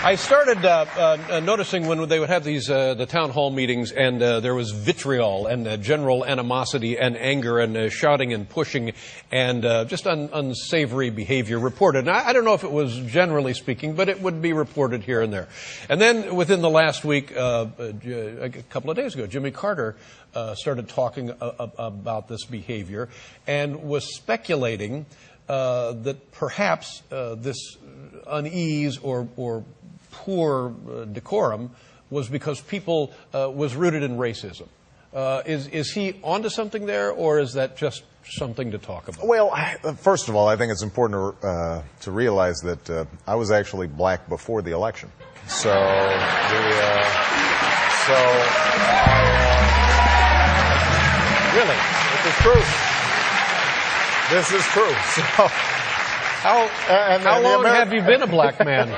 I started noticing when they would have these the town hall meetings, and there was vitriol and general animosity and anger and shouting and pushing and just unsavory behavior reported. And I don't know if it was generally speaking, but it would be reported here and there. And then within the last week, a couple of days ago, Jimmy Carter started talking about this behavior and was speculating that perhaps this unease or poor decorum was because people was rooted in racism. Is he onto something there, or is that just something to talk about? Well, first of all, I think it's important to realize that I was actually black before the election. So, Really? This is true. This is true. So, how long have you been a black man?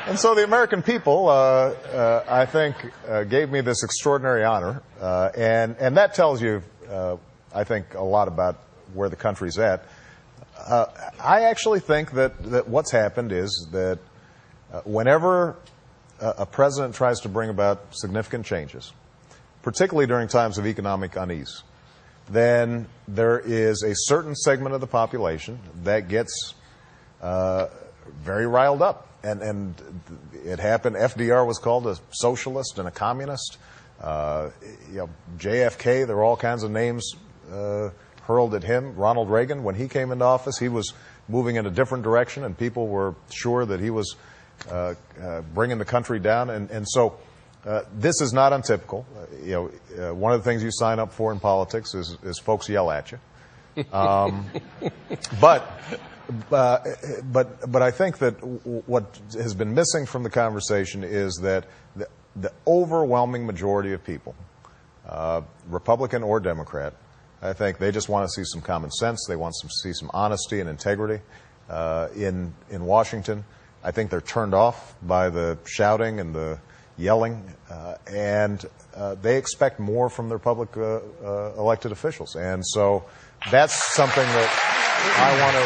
And so the American people, I think, gave me this extraordinary honor, and that tells you, I think, a lot about where the country's at. I actually think that what's happened is that whenever a president tries to bring about significant changes, particularly during times of economic unease, then there is a certain segment of the population that gets very riled up. And it happened. FDR was called a socialist and a communist. JFK, there were all kinds of names hurled at him. Ronald Reagan, when he came into office, he was moving in a different direction, and people were sure that he was bringing the country down. And so this is not untypical. One of the things you sign up for in politics is folks yell at you. But I think that what has been missing from the conversation is that the overwhelming majority of people, Republican or Democrat, I think they just want to see some common sense. They want to see some honesty and integrity in Washington. I think they're turned off by the shouting and the yelling, and they expect more from their public elected officials. And so that's something that I want to